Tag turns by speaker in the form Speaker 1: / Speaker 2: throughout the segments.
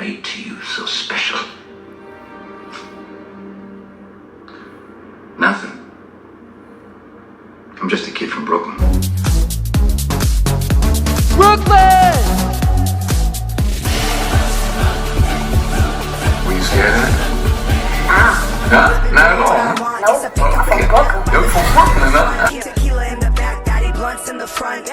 Speaker 1: made to you so special? Nothing. I'm just a kid from Brooklyn.
Speaker 2: Brooklyn!
Speaker 1: Were you scared of it? Huh? Not at all.
Speaker 3: Nope. I'm from Brooklyn.
Speaker 1: You're from Brooklyn, huh?
Speaker 3: Tequila in the back, daddy blunts in the front.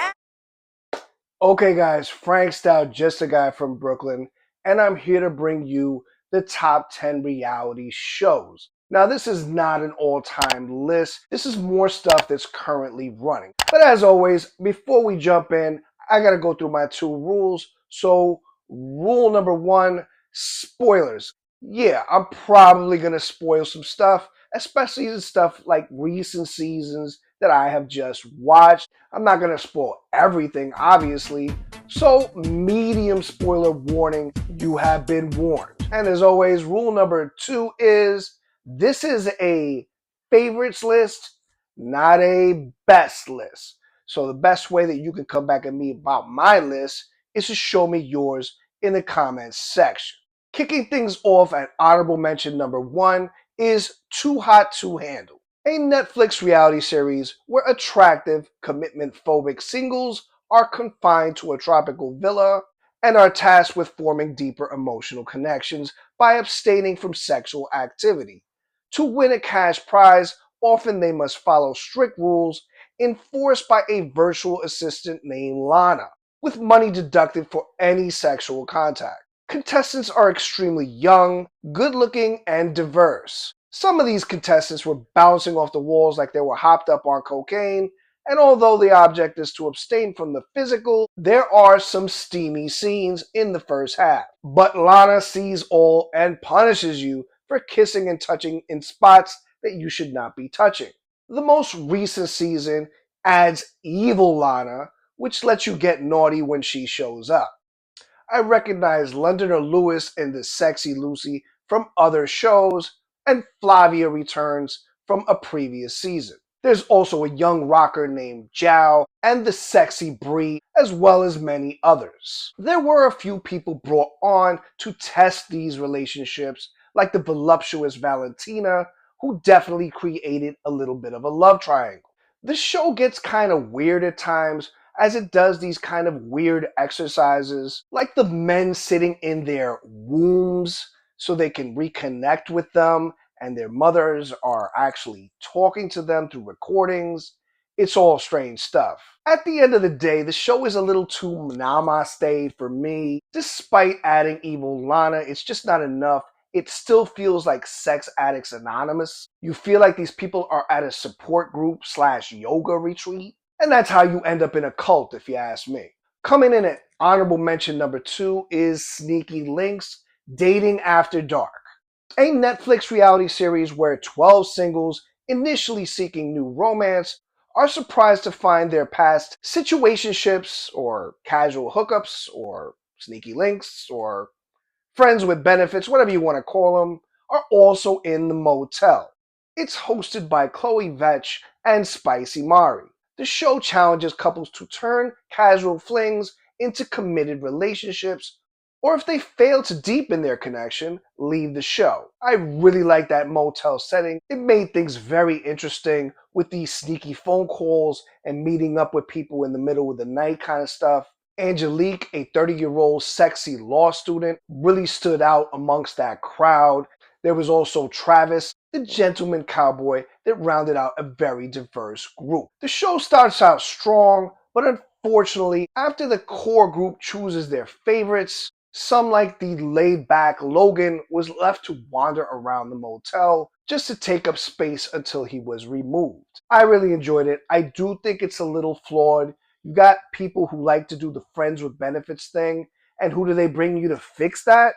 Speaker 2: Okay guys, Frank Style, just a guy from Brooklyn, and I'm here to bring you the top 10 reality shows. Now this is not an all-time list, this is more stuff that's currently running. But as always, before we jump in, I gotta go through my 2 rules. So rule number 1, spoilers. Yeah, I'm probably gonna spoil some stuff, especially the stuff like recent seasons that I have just watched. I'm not going to spoil everything, obviously. So, medium spoiler warning, you have been warned. And as always, rule number 2 is this is a favorites list, not a best list. So, the best way that you can come back at me about my list is to show me yours in the comments section. Kicking things off at honorable mention number 1 is Too Hot to Handle, a Netflix reality series where attractive, commitment-phobic singles are confined to a tropical villa and are tasked with forming deeper emotional connections by abstaining from sexual activity. To win a cash prize, often they must follow strict rules enforced by a virtual assistant named Lana, with money deducted for any sexual contact. Contestants are extremely young, good-looking, and diverse. Some of these contestants were bouncing off the walls like they were hopped up on cocaine, and although the object is to abstain from the physical, there are some steamy scenes in the first half. But Lana sees all and punishes you for kissing and touching in spots that you should not be touching. The most recent season adds Evil Lana, which lets you get naughty when she shows up. I recognize Londoner Lewis and the Sexy Lucy from other shows, and Flavia returns from a previous season. There's also a young rocker named Zhao and the Sexy Bree, as well as many others. There were a few people brought on to test these relationships, like the voluptuous Valentina, who definitely created a little bit of a love triangle. The show gets kind of weird at times, as it does these kind of weird exercises, like the men sitting in their wombs so they can reconnect with them, and their mothers are actually talking to them through recordings. It's all strange stuff. At the end of the day, the show is a little too namaste for me. Despite adding Evil Lana, it's just not enough. It still feels like Sex Addicts Anonymous. You feel like these people are at a support group / yoga retreat. And that's how you end up in a cult, if you ask me. Coming in at honorable mention number 2 is Sneaky Links, Dating After Dark, a Netflix reality series where 12 singles initially seeking new romance are surprised to find their past situationships or casual hookups or sneaky links or friends with benefits, whatever you want to call them, are also in the motel. It's hosted by Chloe Vetch and Spicy Mari. The show challenges couples to turn casual flings into committed relationships, or if they fail to deepen their connection, leave the show. I really like that motel setting. It made things very interesting with these sneaky phone calls and meeting up with people in the middle of the night kind of stuff. Angelique, a 30-year-old sexy law student, really stood out amongst that crowd. There was also Travis, the gentleman cowboy, that rounded out a very diverse group. The show starts out strong, but unfortunately, after the core group chooses their favorites, some like the laid-back Logan was left to wander around the motel just to take up space until he was removed. I really enjoyed it. I do think it's a little flawed. You got people who like to do the friends with benefits thing, and who do they bring you to fix that?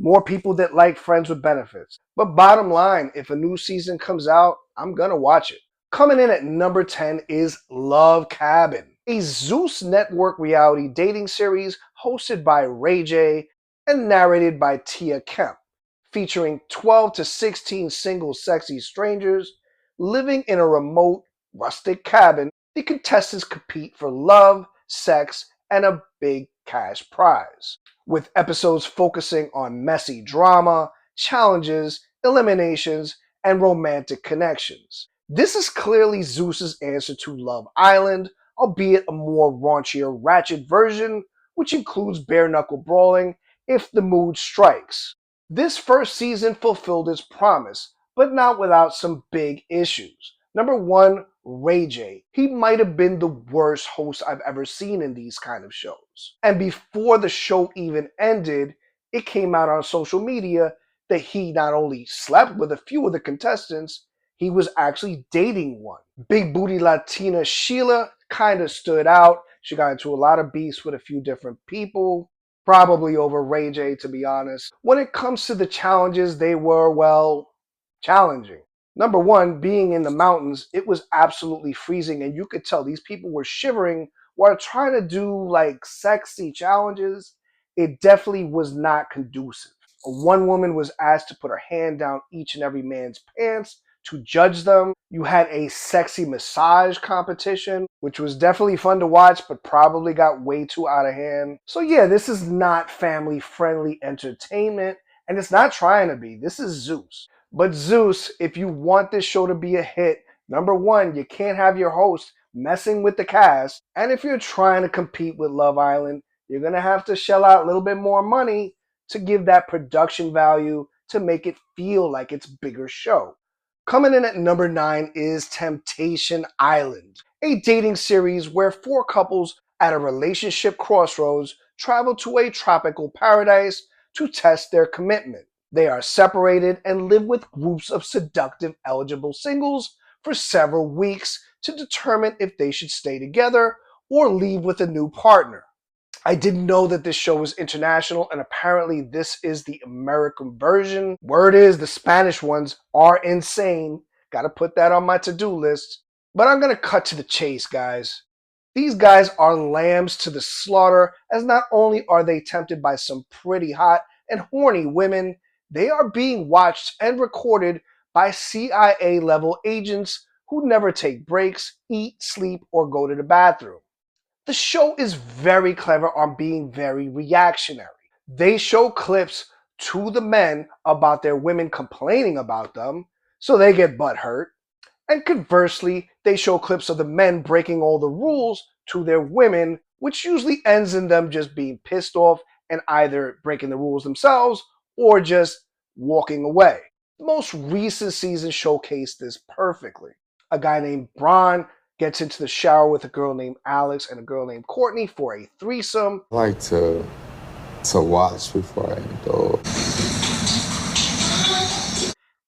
Speaker 2: More people that like friends with benefits. But bottom line, if a new season comes out, I'm gonna watch it. Coming in at number 10 is Love Cabin, a Zeus Network reality dating series hosted by Ray J and narrated by Tia Kemp, featuring 12 to 16 single sexy strangers living in a remote, rustic cabin. The contestants compete for love, sex, and a big cash prize. with episodes focusing on messy drama, challenges, eliminations, and romantic connections. This is clearly Zeus's answer to Love Island, albeit a more raunchier, ratchet version, which includes bare knuckle brawling if the mood strikes. This first season fulfilled its promise, but not without some big issues. Number one, Ray J. He might have been the worst host I've ever seen in these kind of shows. And before the show even ended, it came out on social media that he not only slept with a few of the contestants, he was actually dating one. Big booty Latina Sheila kind of stood out. She got into a lot of beefs with a few different people, probably over Ray J, to be honest. When it comes to the challenges, they were, well, challenging. Number one, being in the mountains, it was absolutely freezing, and you could tell these people were shivering while trying to do like sexy challenges. It definitely was not conducive. One woman was asked to put her hand down each and every man's pants to judge them. You had a sexy massage competition, which was definitely fun to watch, but probably got way too out of hand. So yeah, this is not family-friendly entertainment, and it's not trying to be. This is Zeus. But Zeus, if you want this show to be a hit, number one, you can't have your host messing with the cast. And if you're trying to compete with Love Island, you're going to have to shell out a little bit more money to give that production value to make it feel like it's a bigger show. Coming in at number 9 is Temptation Island, a dating series where 4 couples at a relationship crossroads travel to a tropical paradise to test their commitment. They are separated and live with groups of seductive eligible singles for several weeks to determine if they should stay together or leave with a new partner. I didn't know that this show was international, and apparently this is the American version. Word is the Spanish ones are insane. Gotta put that on my to-do list. But I'm gonna cut to the chase, guys. These guys are lambs to the slaughter, as not only are they tempted by some pretty hot and horny women, they are being watched and recorded by CIA-level agents who never take breaks, eat, sleep, or go to the bathroom. The show is very clever on being very reactionary. They show clips to the men about their women complaining about them, so they get butthurt. And conversely, they show clips of the men breaking all the rules to their women, which usually ends in them just being pissed off and either breaking the rules themselves or just walking away. The most recent season showcased this perfectly. A guy named Bron gets into the shower with a girl named Alex and a girl named Courtney for a threesome.
Speaker 4: I like to watch before I indulge.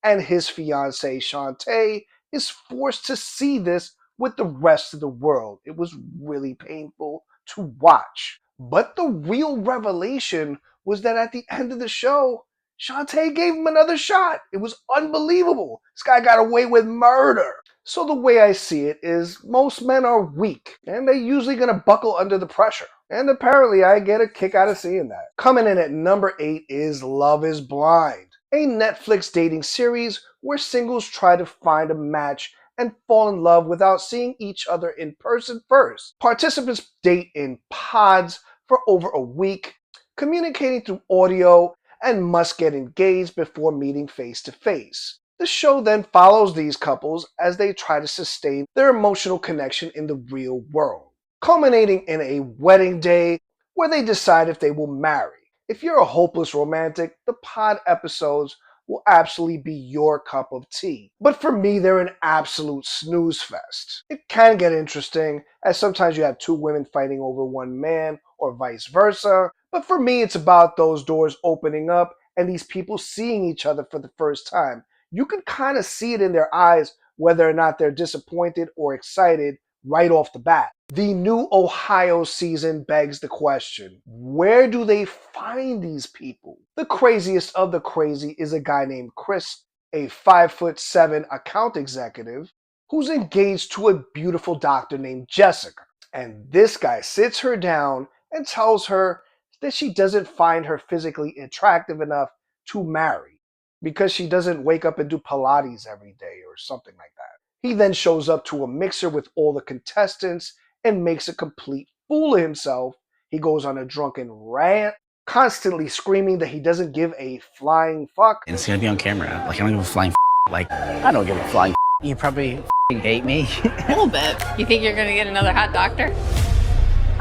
Speaker 2: And his fiancee Shantae is forced to see this with the rest of the world. It was really painful to watch. But the real revelation was that at the end of the show, Shantae gave him another shot. It was unbelievable. This guy got away with murder. So the way I see it is most men are weak, and they're usually going to buckle under the pressure. And apparently I get a kick out of seeing that. Coming in at number 8 is Love is Blind, a Netflix dating series where singles try to find a match and fall in love without seeing each other in person first. Participants date in pods for over a week, communicating through audio, and must get engaged before meeting face to face. The show then follows these couples as they try to sustain their emotional connection in the real world, culminating in a wedding day where they decide if they will marry. If you're a hopeless romantic, the pod episodes will absolutely be your cup of tea. But for me, they're an absolute snooze fest. It can get interesting, as sometimes you have 2 women fighting over 1 man, or vice versa. But for me, it's about those doors opening up and these people seeing each other for the first time. You can kind of see it in their eyes whether or not they're disappointed or excited right off the bat. The new Ohio season begs the question, where do they find these people? The craziest of the crazy is a guy named Chris, a 5'7" account executive who's engaged to a beautiful doctor named Jessica. And this guy sits her down and tells her that she doesn't find her physically attractive enough to marry because she doesn't wake up and do Pilates every day or something like that. He then shows up to a mixer with all the contestants and makes a complete fool of himself. He goes on a drunken rant, constantly screaming that he doesn't give a flying fuck.
Speaker 5: And it's gonna be on camera. Like, I don't give a flying like, I don't give a flying You probably hate me.
Speaker 6: A little bit. You think you're gonna get another hot doctor?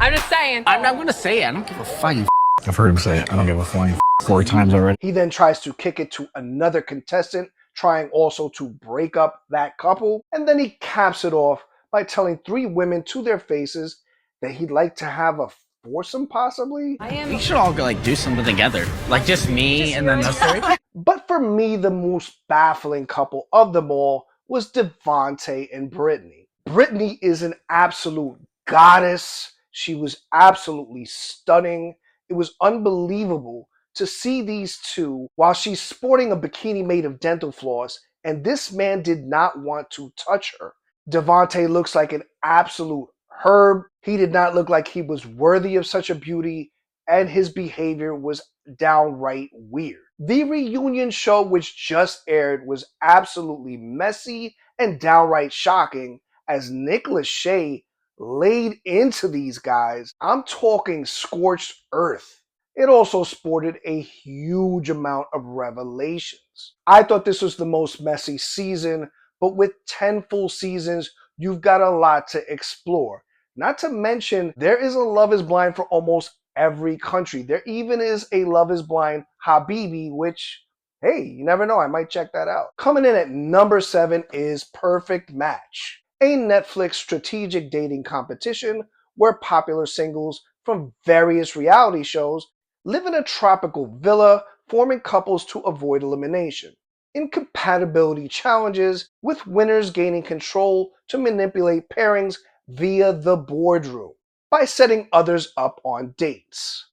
Speaker 6: I'm just saying.
Speaker 5: I'm not gonna say it. I don't give a flying I've heard him say it. I don't give a flying 4 times already.
Speaker 2: He then tries to kick it to another contestant, trying also to break up that couple, and then he caps it off by telling 3 women to their faces that he'd like to have a foursome, possibly.
Speaker 5: We should all go, like, do something together. Like, just me and then those 3.
Speaker 2: But for me, the most baffling couple of them all was Devontae and Brittany. Brittany is an absolute goddess. She was absolutely stunning. It was unbelievable to see these two while she's sporting a bikini made of dental floss, and this man did not want to touch her. Devontae looks like an absolute herb. He did not look like he was worthy of such a beauty, and his behavior was downright weird. The reunion show, which just aired, was absolutely messy and downright shocking as Nicholas Shea laid into these guys. I'm talking scorched earth. It also sported a huge amount of revelations. I thought this was the most messy season, but with 10 full seasons, you've got a lot to explore. Not to mention, there is a Love is Blind for almost every country. There even is a Love is Blind Habibi, which, hey, you never know, I might check that out. Coming in at number 7 is Perfect Match, a Netflix strategic dating competition where popular singles from various reality shows live in a tropical villa, forming couples to avoid elimination. Incompatibility challenges, with winners gaining control to manipulate pairings via the boardroom by setting others up on dates.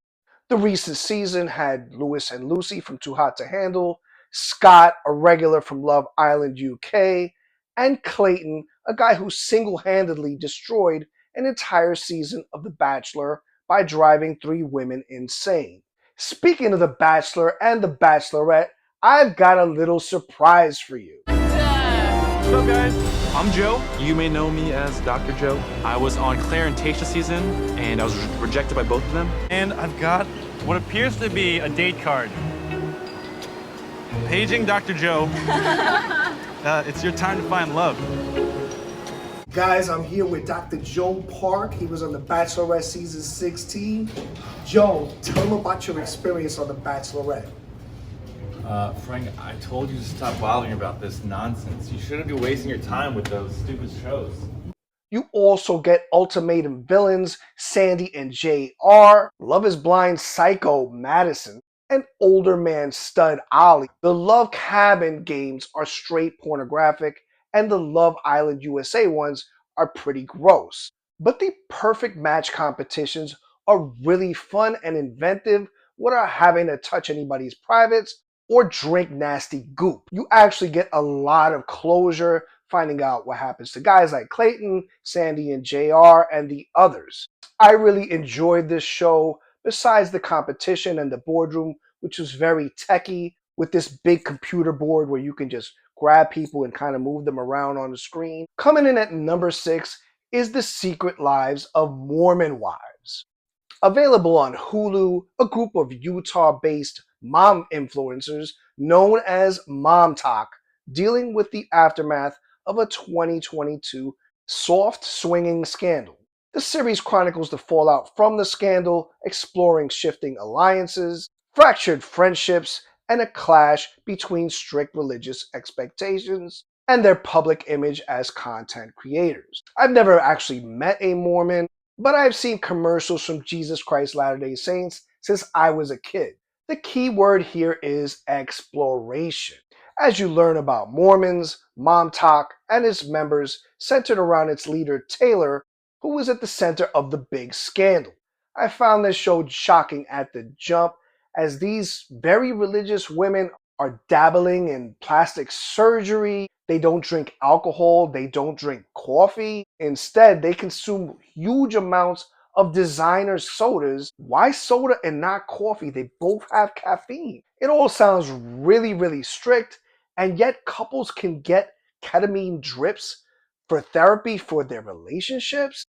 Speaker 2: The recent season had Lewis and Lucy from Too Hot to Handle, Scott, a regular from Love Island UK, and Clayton, a guy who single-handedly destroyed an entire season of The Bachelor by driving 3 women insane. Speaking of The Bachelor and The Bachelorette, I've got a little surprise for you.
Speaker 7: What's up, guys? I'm Joe. You may know me as Dr. Joe. I was on Claire and Tasha season, and I was rejected by both of them. And I've got what appears to be a date card. Paging Dr. Joe. It's your time to find love.
Speaker 2: Guys, I'm here with Dr. Joe Park. He was on The Bachelorette season 16. Joe, tell him about your experience on The Bachelorette.
Speaker 8: Frank, I told you to stop bothering about this nonsense. You shouldn't be wasting your time with those stupid shows.
Speaker 2: You also get Ultimatum villains Sandy and JR, Love is Blind Psycho Madison, and older man stud Ollie. The Love Cabin games are straight pornographic, and the Love Island USA ones are pretty gross. But the Perfect Match competitions are really fun and inventive without having to touch anybody's privates or drink nasty goop. You actually get a lot of closure finding out what happens to guys like Clayton, Sandy, and JR, and the others. I really enjoyed this show, besides the competition and the boardroom, which was very techy, with this big computer board where you can just grab people and kind of move them around on the screen. Coming in at number 6 is The Secret Lives of Mormon Wives. Available on Hulu, a group of Utah-based mom influencers known as Mom Talk, dealing with the aftermath of a 2022 soft swinging scandal. The series chronicles the fallout from the scandal, exploring shifting alliances, fractured friendships, and a clash between strict religious expectations and their public image as content creators. I've never actually met a Mormon, but I've seen commercials from Jesus Christ Latter-day Saints since I was a kid. The key word here is exploration, as you learn about Mormons, Mom Talk, and its members, centered around its leader Taylor, who was at the center of the big scandal. I found this show shocking at the jump, as these very religious women are dabbling in plastic surgery. They don't drink alcohol, they don't drink coffee. Instead, they consume huge amounts of designer sodas. Why soda and not coffee? They both have caffeine. It all sounds really, really strict, and yet couples can get ketamine drips for therapy for their relationships.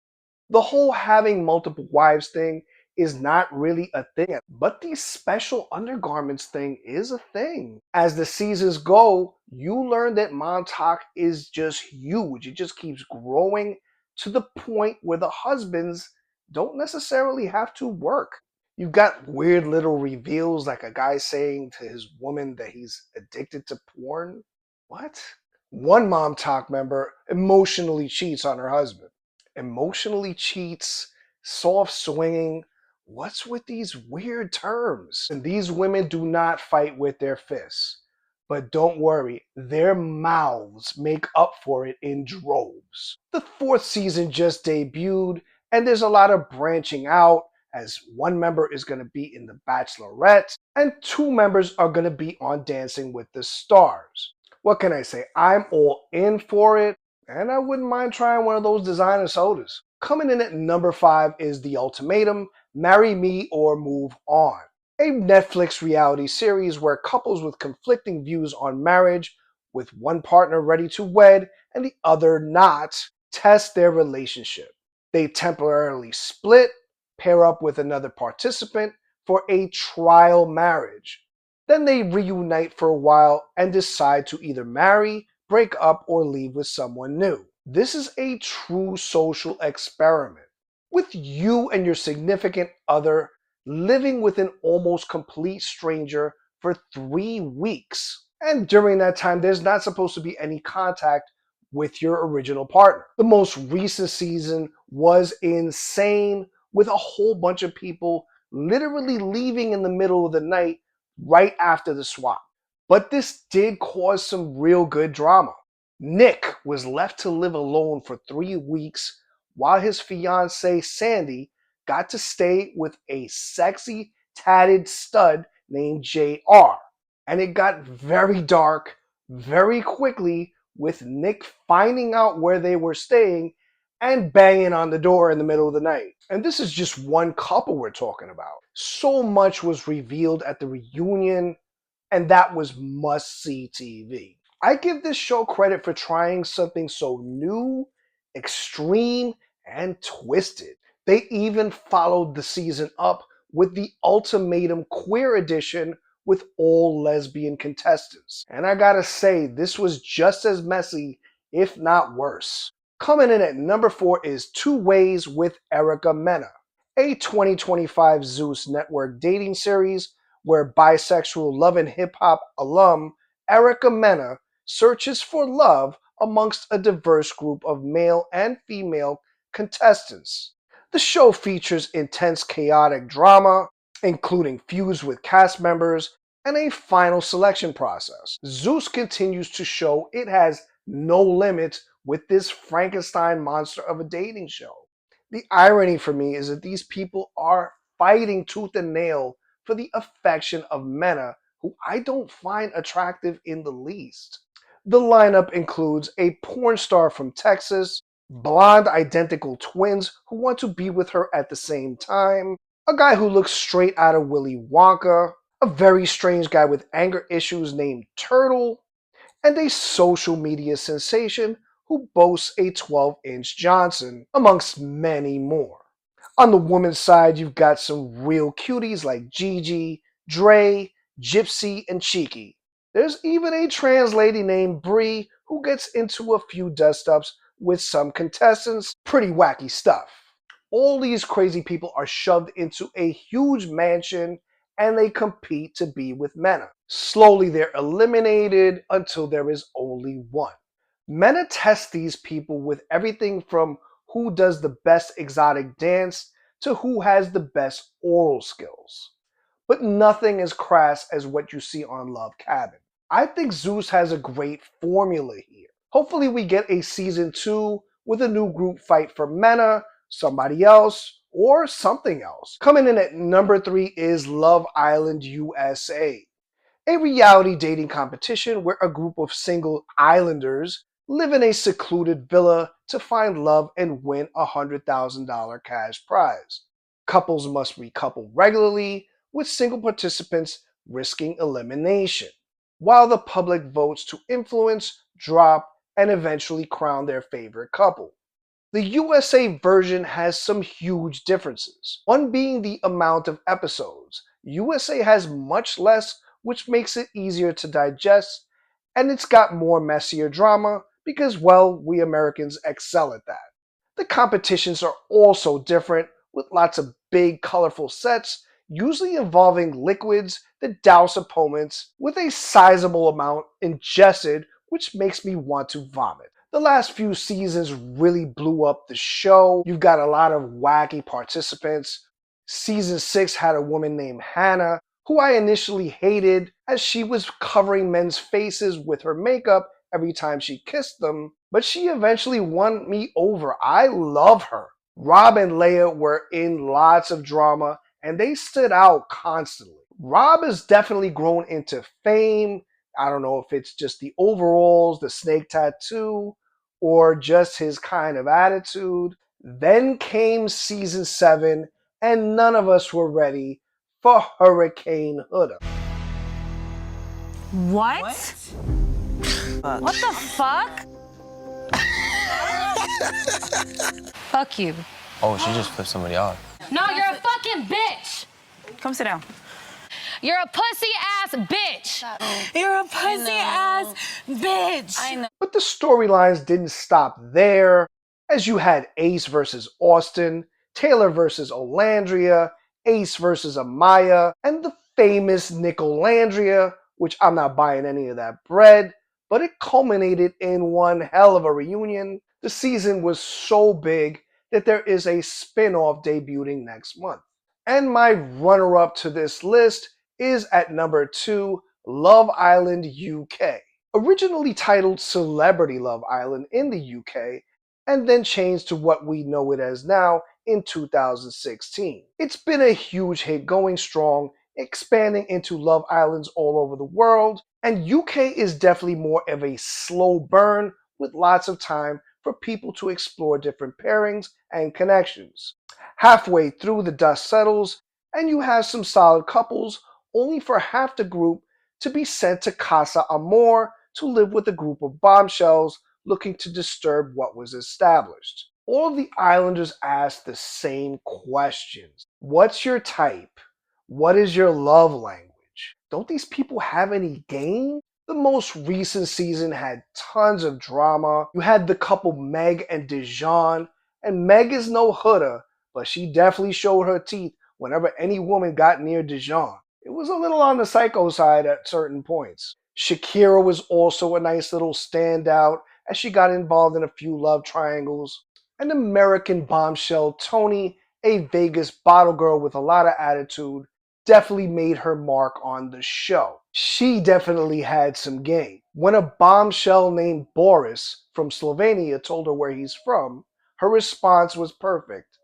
Speaker 2: The whole having multiple wives thing is not really a thing. But the special undergarments thing is a thing. As the seasons go, you learn that Montauk is just huge. It just keeps growing to the point where the husbands don't necessarily have to work. You've got weird little reveals like a guy saying to his woman that he's addicted to porn. What? One Montauk member emotionally cheats on her husband. Emotionally cheats, soft swinging. What's with these weird terms? And these women do not fight with their fists. But don't worry, their mouths make up for it in droves. The fourth season just debuted, and there's a lot of branching out, as one member is going to be in The Bachelorette, and two members are going to be on Dancing with the Stars. What can I say? I'm all in for it, and I wouldn't mind trying one of those designer sodas. Coming in at number 5 is The Ultimatum, Marry Me or Move On, a Netflix reality series where couples with conflicting views on marriage, with one partner ready to wed and the other not, test their relationship. They temporarily split, pair up with another participant for a trial marriage. Then they reunite for a while and decide to either marry, break up, or leave with someone new. This is a true social experiment, with you and your significant other living with an almost complete stranger for 3 weeks. And during that time, there's not supposed to be any contact with your original partner. The most recent season was insane, with a whole bunch of people literally leaving in the middle of the night right after the swap. But this did cause some real good drama. Nick was left to live alone for 3 weeks while his fiancée Sandy got to stay with a sexy tatted stud named JR. And it got very dark very quickly, with Nick finding out where they were staying and banging on the door in the middle of the night. And this is just one couple we're talking about. So much was revealed at the reunion, and that was must-see TV. I give this show credit for trying something so new, extreme, and twisted. They even followed the season up with the Ultimatum Queer Edition with all lesbian contestants. And I gotta say, this was just as messy, if not worse. Coming in at number 4 is Two Ways with Erica Mena, a 2025 Zeus Network dating series where bisexual Love and Hip Hop alum Erica Mena searches for love amongst a diverse group of male and female contestants. The show features intense chaotic drama, including feuds with cast members and a final selection process. Zeus continues to show it has no limits with this Frankenstein monster of a dating show. The irony for me is that these people are fighting tooth and nail for the affection of Mena, who I don't find attractive in the least. The lineup includes a porn star from Texas, blonde identical twins who want to be with her at the same time, a guy who looks straight out of Willy Wonka, a very strange guy with anger issues named Turtle, and a social media sensation who boasts a 12-inch Johnson, amongst many more. On the woman's side, you've got some real cuties like Gigi, Dre, Gypsy, and Cheeky. There's even a trans lady named Bree who gets into a few dust-ups with some contestants. Pretty wacky stuff. All these crazy people are shoved into a huge mansion and they compete to be with Mena. Slowly they're eliminated until there is only one. Mena tests these people with everything from who does the best exotic dance to who has the best oral skills. But nothing as crass as what you see on Love Cabin. I think Zeus has a great formula here. Hopefully we get a season 2 with a new group fight for Mena, somebody else, or something else. Coming in at number 3 is Love Island USA, a reality dating competition where a group of single islanders live in a secluded villa to find love and win a $100,000 cash prize. Couples must recouple regularly, with single participants risking elimination, while the public votes to influence, drop, and eventually crown their favorite couple. The USA version has some huge differences. One being the amount of episodes. USA has much less, which makes it easier to digest, and it's got more messier drama because, well, we Americans excel at that. The competitions are also different, with lots of big, colorful sets, usually involving liquids that douse opponents with a sizable amount ingested, which makes me want to vomit. The last few seasons really blew up the show. You've got a lot of wacky participants. Season 6 had a woman named Hannah, who I initially hated as she was covering men's faces with her makeup every time she kissed them, but she eventually won me over. I love her. Rob and Leia were in lots of drama, and they stood out constantly. Rob has definitely grown into fame. I don't know if it's just the overalls, the snake tattoo, or just his kind of attitude. Then came season 7, and none of us were ready for Hurricane Huda.
Speaker 9: What? What the fuck? Fuck you.
Speaker 10: Oh, she just flipped somebody off.
Speaker 9: No, you're a fucking bitch. Come sit down. You're a pussy ass bitch. You're a pussy ass bitch. I know.
Speaker 2: But the storylines didn't stop there, as you had Ace versus Austin, Taylor versus Olandria, Ace versus Amaya, and the famous Nicolandria, which I'm not buying any of that bread, but it culminated in one hell of a reunion. The season was so big that there is a spin-off debuting next month. And my runner-up to this list is at number 2, Love Island UK. Originally titled Celebrity Love Island in the UK, and then changed to what we know it as now in 2016. It's been a huge hit, going strong, expanding into Love Islands all over the world, and UK is definitely more of a slow burn with lots of time for people to explore different pairings and connections. Halfway through, the dust settles, and you have some solid couples, only for half the group to be sent to Casa Amor to live with a group of bombshells looking to disturb what was established. All of the islanders ask the same questions. What's your type? What is your love language? Don't these people have any game? The most recent season had tons of drama. You had the couple Meg and Dijon, and Meg is no Huda, but she definitely showed her teeth whenever any woman got near Dijon. It was a little on the psycho side at certain points. Shakira was also a nice little standout as she got involved in a few love triangles. An American bombshell, Tony, a Vegas bottle girl with a lot of attitude, definitely made her mark on the show. She definitely had some game. When a bombshell named Boris from Slovenia told her where he's from, her response was perfect.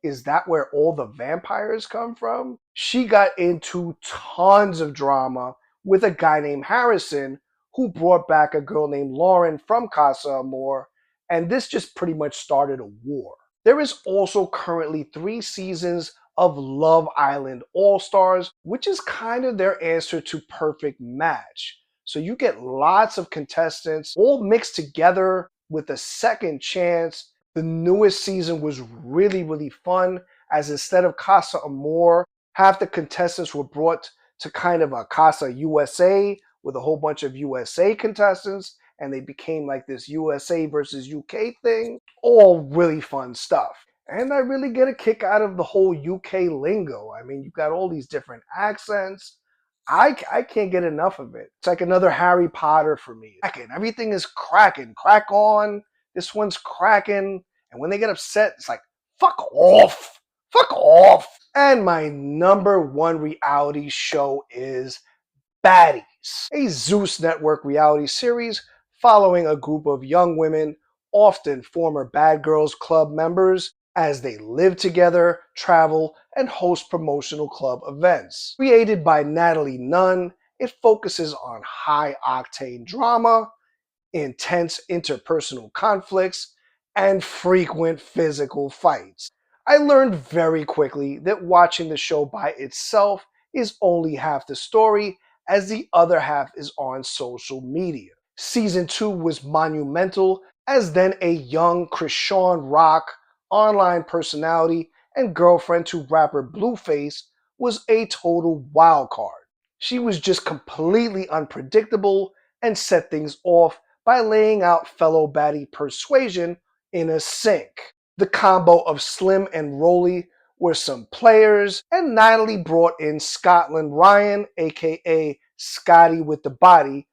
Speaker 2: Is that where all the vampires come from? She got into tons of drama with a guy named Harrison who brought back a girl named Lauren from Casa Amor, and this just pretty much started a war. There is also currently 3 seasons of Love Island All-Stars, which is kind of their answer to Perfect Match. So you get lots of contestants all mixed together with a second chance. The newest season was really, really fun, as instead of Casa Amor, half the contestants were brought to kind of a Casa USA with a whole bunch of USA contestants, and they became like this USA versus UK thing. All really fun stuff. And I really get a kick out of the whole UK lingo. I mean, you've got all these different accents. I can't get enough of it. It's like another Harry Potter for me. Everything is cracking. Crack on. This one's cracking. And when they get upset, it's like, fuck off. Fuck off. And my number 1 reality show is Baddies, a Zeus Network reality series following a group of young women, often former Bad Girls Club members, as they live together, travel, and host promotional club events. Created by Natalie Nunn, it focuses on high-octane drama, intense interpersonal conflicts, and frequent physical fights. I learned very quickly that watching the show by itself is only half the story, as the other half is on social media. Season 2 was monumental as then a young Krishan Rock online personality and girlfriend to rapper Blueface was a total wild card. She was just completely unpredictable and set things off by laying out fellow baddie Persuasion in a sink. The combo of Slim and Rolly were some players, and Natalie brought in Scotland Ryan, aka Scotty with the Body,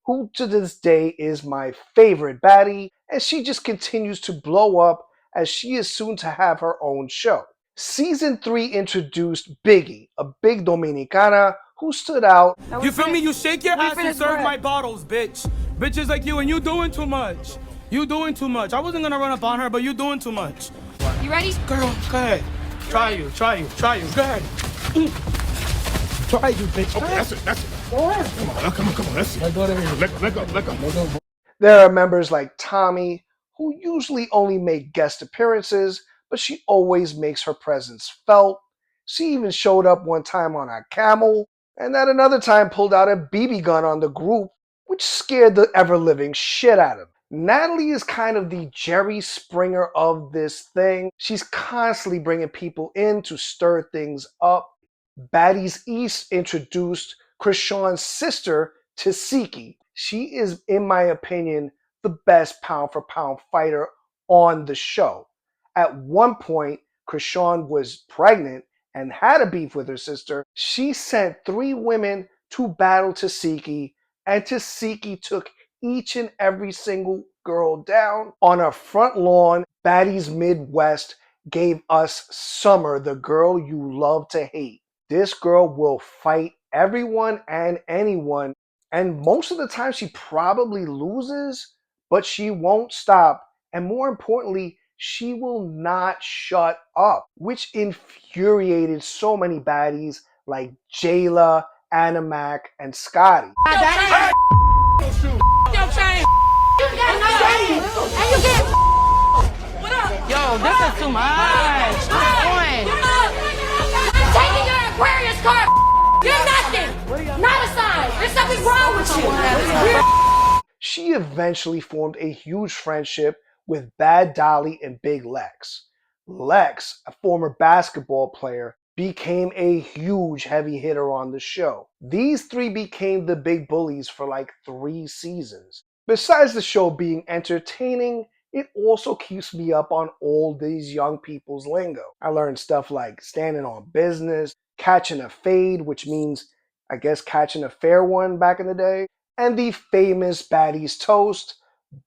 Speaker 2: who to this day is my favorite baddie, and she just continues to blow up as she is soon to have her own show. Season 3 introduced Biggie, a big Dominicana who stood out.
Speaker 11: You feel me? You shake your ass and serve my bottles, bitch. Bitches like you, and you doing too much. You doing too much. I wasn't gonna run up on her, but you doing too much.
Speaker 9: You ready?
Speaker 11: Girl, go ahead. Try you. Go ahead. Try you, bitch. Okay, that's it. Come on, that's it. Let go.
Speaker 2: There are members like Tommy, who usually only make guest appearances, but she always makes her presence felt. She even showed up one time on a camel, and at another time pulled out a BB gun on the group, which scared the ever-living shit out of them. Natalie is kind of the Jerry Springer of this thing. She's constantly bringing people in to stir things up. Baddies East introduced Krishan's sister, Tasiki. She is, in my opinion, the best pound-for-pound fighter on the show. At one point, Krishan was pregnant and had a beef with her sister. She sent 3 women to battle Tasiki, and Tasiki took each and every single girl down. On her front lawn, Baddies Midwest gave us Summer, the girl you love to hate. This girl will fight everyone and anyone, and most of the time she probably loses, but she won't stop, and more importantly, she will not shut up, which infuriated so many baddies like Jayla, Animac, and Scotty.
Speaker 9: Yo, this is too much. Come on. I'm taking your Aquarius card. You're nothing. Not a sign. There's something wrong with you.
Speaker 2: She eventually formed a huge friendship with Bad Dolly and Big Lex. Lex, a former basketball player, became a huge heavy hitter on the show. These 3 became the big bullies for like 3 seasons. Besides the show being entertaining, it also keeps me up on all these young people's lingo. I learned stuff like standing on business, catching a fade, which means, I guess, catching a fair one back in the day, and the famous Baddies toast,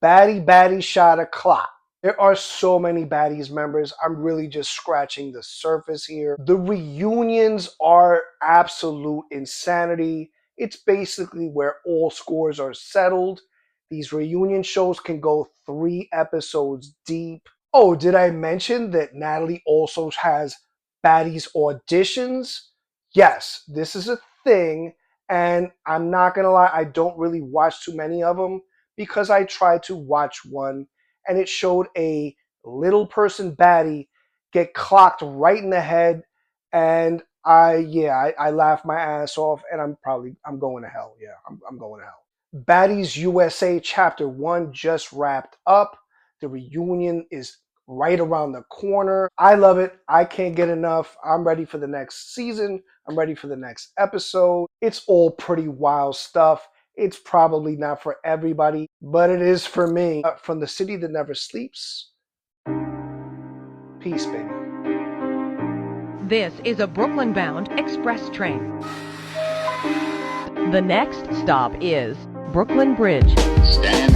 Speaker 2: Baddie shot a clock. There are so many Baddies members, I'm really just scratching the surface here. The reunions are absolute insanity. It's basically where all scores are settled. These reunion shows can go 3 episodes deep. Oh, did I mention that Natalie also has Baddies auditions? Yes, this is a thing, and I'm not gonna lie, I don't really watch too many of them because I tried to watch one and it showed a little person baddie get clocked right in the head, and I laughed my ass off, and I'm going to hell. Yeah, I'm going to hell. Baddies USA Chapter 1 just wrapped up. The reunion is right around the corner. I love it. I can't get enough. I'm ready for the next season. I'm ready for the next episode. It's all pretty wild stuff. It's probably not for everybody, but it is for me. From the city that never sleeps, peace, baby.
Speaker 12: This is a Brooklyn-bound express train. The next stop is Brooklyn Bridge.
Speaker 1: Stand